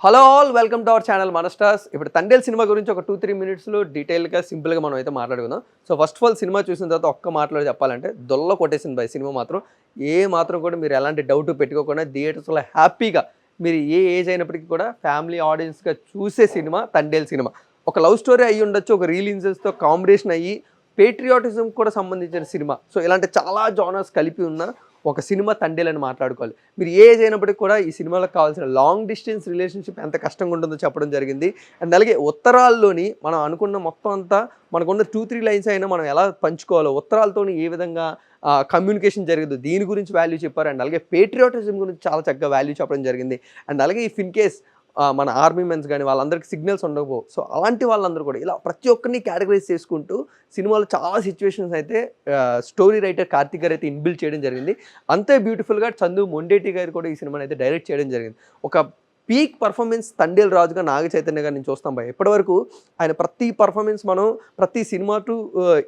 Hello all welcome to our channel మన stars. ఇప్పుడు Thandel cinema గురించి ఒక 2-3 మినిట్స్లో డీటెయిల్గా సింపుల్గా మనం అయితే మాట్లాడుకుందాం. So first of all cinema చూసిన తర్వాత ఒక్క మాటలో చెప్పాలంటే దొల్ల కొట్టేసింది బై సినిమా మాత్రం. ఏ మాత్రం కూడా మీరు ఎలాంటి డౌట్ పెట్టుకోకుండా థియేటర్స్లో హ్యాపీగా మీరు ఏ ఏజ్ అయినప్పటికీ కూడా ఫ్యామిలీ ఆడియన్స్గా చూసే సినిమా తండేల్ సినిమా. ఒక లవ్ స్టోరీ అయ్యి ఉండొచ్చు, ఒక రీల్ ఇన్సెన్స్తో కాంబినేషన్ అయ్యి పేట్రియాటిజం కూడా సంబంధించిన సినిమా. సో ఇలాంటి చాలా జానర్స్ కలిపి ఉన్న ఒక సినిమా తండేల్ అని మాట్లాడుకోవాలి. మీరు ఏ ఏజ్ అయినప్పటికీ కూడా ఈ సినిమాలకు కావాల్సిన లాంగ్ డిస్టెన్స్ రిలేషన్షిప్ ఎంత కష్టంగా ఉంటుందో చెప్పడం జరిగింది. అండ్ అలాగే ఉత్తరాల్లోని మనం అనుకున్న మొత్తం అంతా మనకున్న 2-3 లైన్స్ అయినా మనం ఎలా పంచుకోవాలో, ఉత్తరాలతోని ఏ విధంగా కమ్యూనికేషన్ జరగదు దీని గురించి వాల్యూ చెప్పారు. అండ్ అలాగే పేట్రియాటిజం గురించి చాలా చక్కగా వాల్యూ చెప్పడం జరిగింది. అండ్ అలాగే ఇఫ్ ఇన్ కేస్ మన ఆర్మీ మెన్స్ కానీ వాళ్ళందరికీ సిగ్నల్స్ ఉండకపో, సో అలాంటి వాళ్ళందరూ కూడా ఇలా ప్రతి ఒక్కరిని కేటగరైజ్ చేసుకుంటూ సినిమాలో చాలా సిచ్యువేషన్స్ అయితే స్టోరీ రైటర్ కార్తిక్ గారు అయితే ఇన్బిల్డ్ చేయడం జరిగింది. అంతే బ్యూటిఫుల్గా చందు మొండేటి గారు కూడా ఈ సినిమాని అయితే డైరెక్ట్ చేయడం జరిగింది. ఒక పీక్ పర్ఫార్మెన్స్ తండేల్ రాజుగా నాగ చైతన్య గారిని చూస్తాం భయ. ఇప్పటివరకు ఆయన ప్రతి పర్ఫార్మెన్స్ మనం ప్రతి సినిమా టు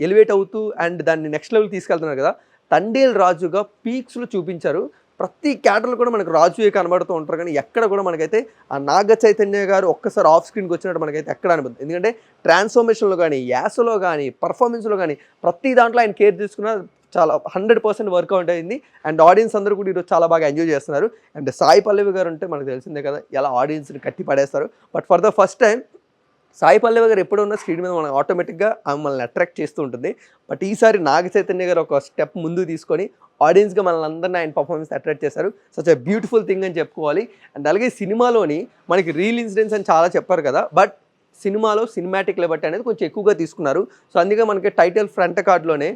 ఎలివేట్ అవుతూ అండ్ దాన్ని నెక్స్ట్ లెవెల్ తీసుకెళ్తున్నారు కదా. తండేల్ రాజుగా పీక్స్లో చూపించారు. ప్రతి క్యాటర్లు కూడా మనకు రాజుయే కనబడుతూ ఉంటారు, కానీ ఎక్కడ కూడా మనకైతే ఆ నాగ చైతన్య గారు ఒక్కసారి ఆఫ్ స్క్రీన్కి వచ్చినట్టు మనకైతే ఎక్కడ అనిపిస్తుంది. ఎందుకంటే ట్రాన్స్ఫర్మేషన్లో కానీ, యాసలో కానీ, పర్ఫార్మెన్స్లో కానీ ప్రతి దాంట్లో ఆయన కేర్ తీసుకున్న చాలా 100% వర్కౌట్ అయింది. అండ్ ఆడియన్స్ అందరూ కూడా ఈరోజు చాలా బాగా ఎంజాయ్ చేస్తున్నారు. అండ్ సాయి పల్లవి గారు అంటే మనకు తెలిసిందే కదా ఎలా ఆడియన్స్ని కట్టి పడేస్తారు. But for the first time Sai Pallavi గారు ఎప్పుడు ఉన్న స్క్రీన్ మీద మనకు ఆటోమేటిక్గా మనల్ని అట్రాక్ట్ చేస్తూ ఉంటుంది. బట్ ఈసారి నాగ చైతన్య గారు ఒక స్టెప్ ముందు తీసుకొని ఆడియన్స్గా మనల్ని అందరినీ ఆయన పర్ఫార్మెన్స్ అట్రాక్ట్ చేశారు. సచ్ ఎ బ్యూటిఫుల్ థింగ్ అని చెప్పుకోవాలి. అండ్ అలాగే సినిమాలోని మనకి రీల్ ఇన్సిడెంట్స్ అని చాలా చెప్పారు కదా, బట్ సినిమాలో సినిమాటిక్ లిబర్టీ అనేది కొంచెం ఎక్కువగా తీసుకున్నారు. సో అందుకే మనకి టైటిల్ ఫ్రంట్ కార్డ్లోనే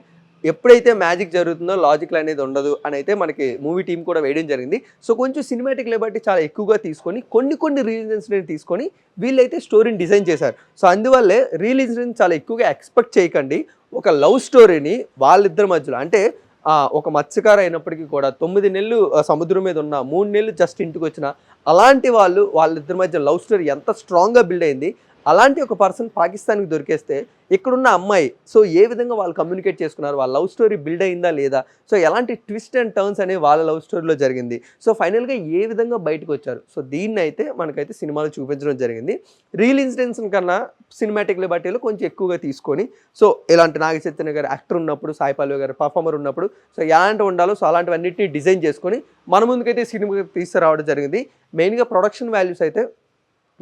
ఎప్పుడైతే మ్యాజిక్ జరుగుతుందో లాజిక్ అనేది ఉండదు అని అయితే మనకి మూవీ టీం కూడా వేయడం జరిగింది. సో కొంచెం సినిమాటిక్ లిబర్టీ చాలా ఎక్కువగా తీసుకొని కొన్ని రీల్ ఇన్సిడెంట్స్ తీసుకొని వీళ్ళైతే స్టోరీని డిజైన్ చేశారు. సో అందువల్లే రీల్ ఇన్సిడెంట్స్ చాలా ఎక్కువగా ఎక్స్పెక్ట్ చేయకండి. ఒక లవ్ స్టోరీని వాళ్ళిద్దరి మధ్యలో అంటే ఒక మత్స్యకారు అయినప్పటికీ కూడా 9 నెలలు సముద్రం మీద ఉన్న, 3 నెలలు జస్ట్ ఇంటికి వచ్చిన అలాంటి వాళ్ళిద్దరి మధ్య లవ్ స్టోరీ ఎంత స్ట్రాంగ్గా బిల్డ్ అయింది. అలాంటి ఒక పర్సన్ పాకిస్తాన్కి దొరికేస్తే ఇక్కడున్న అమ్మాయి సో ఏ విధంగా వాళ్ళు కమ్యూనికేట్ చేసుకున్నారు, వాళ్ళ లవ్ స్టోరీ బిల్డ్ అయిందా లేదా, సో ఎలాంటి ట్విస్ట్ అండ్ టర్న్స్ అనేవి వాళ్ళ లవ్ స్టోరీలో జరిగింది, సో ఫైనల్గా ఏ విధంగా బయటకు వచ్చారు, సో దీన్ని అయితే మనకైతే సినిమాలో చూపించడం జరిగింది. రీల్ ఇన్సిడెంట్స్ కన్నా సినిమాటిక్ లిబర్టీలో కొంచెం ఎక్కువగా తీసుకొని సో ఇలాంటి నాగ చైతన్య గారు యాక్టర్ ఉన్నప్పుడు, సాయి పల్లవి గారు పర్ఫార్మర్ ఉన్నప్పుడు సో ఎలాంటి ఉండాలో సో అలాంటివన్నింటినీ డిజైన్ చేసుకొని మన ముందుకైతే సినిమా తీసుకురావడం జరిగింది. మెయిన్గా ప్రొడక్షన్ వాల్యూస్ అయితే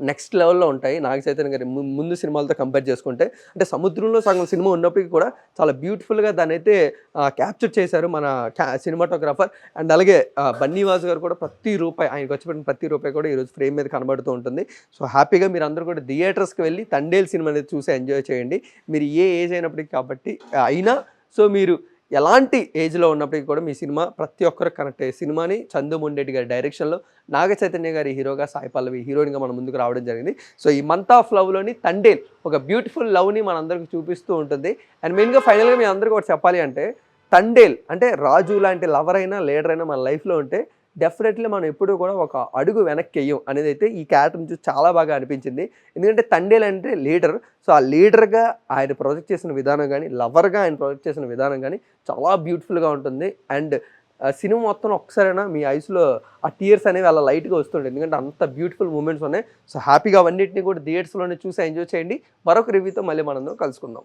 నెక్స్ట్ లెవెల్లో ఉంటాయి నాగ చైతన్య గారి ముందు సినిమాలతో కంపేర్ చేసుకుంటే. అంటే సముద్రంలో సగం సినిమా ఉన్నప్పటికీ కూడా చాలా బ్యూటిఫుల్గా దాన్ని అయితే క్యాప్చర్ చేశారు మన సినిమాటోగ్రాఫర్. అండ్ అలాగే బన్నీవాస్ గారు కూడా ప్రతి రూపాయి ఆయనకు వచ్చిపెట్టిన ప్రతి రూపాయి కూడా ఈరోజు ఫ్రేమ్ మీద కనబడుతూ ఉంటుంది. సో హ్యాపీగా మీరు అందరూ కూడా థియేటర్స్కి వెళ్ళి తండేల్ సినిమా అనేది చూసి ఎంజాయ్ చేయండి. మీరు ఏ ఏజ్ అయినప్పటికీ కాబట్టి అయినా సో మీరు ఎలాంటి ఏజ్లో ఉన్నప్పటికీ కూడా మీ సినిమా ప్రతి ఒక్కరికి కనెక్ట్ అయ్యే సినిమాని చందు మొండేటి గారి డైరెక్షన్లో నాగ చైతన్య గారి హీరోగా, సాయి పల్లవి హీరోయిన్గా మన ముందుకు రావడం జరిగింది. సో ఈ మంత్ ఆఫ్ లవ్లోని తండేల్ ఒక బ్యూటిఫుల్ లవ్ని మనందరికీ చూపిస్తూ ఉంటుంది. అండ్ మెయిన్గా ఫైనల్గా మీ అందరికీ ఒకటి చెప్పాలి అంటే తండేల్ అంటే రాజు లాంటి లవర్ అయినా లీడర్ అయినా మన లైఫ్లో ఉంటే డెఫినెట్లీ మనం ఎప్పుడూ కూడా ఒక అడుగు వెనక్కి వెయ్యం అనేది అయితే ఈ క్యారెక్టర్ చూసి చాలా బాగా అనిపించింది. ఎందుకంటే తండేల్ అంటే లీడర్. సో ఆ లీడర్గా ఆయన ప్రొజెక్ట్ చేసిన విధానం కానీ, లవర్గా ఆయన ప్రొజెక్ట్ చేసిన విధానం కానీ చాలా బ్యూటిఫుల్గా ఉంటుంది. అండ్ సినిమా మొత్తం ఒక్కసారైనా మీ ఐస్లో ఆ టీయర్స్ అనేవి అలా లైట్గా వస్తుంటాయి, ఎందుకంటే అంత బ్యూటిఫుల్ మూమెంట్స్ ఉన్నాయి. సో హ్యాపీగా అవన్నింటినీ కూడా థియేటర్స్లోనే చూసి ఎంజాయ్ చేయండి. మరొక రివ్యూతో మళ్ళీ మనం కలుసుకుందాం.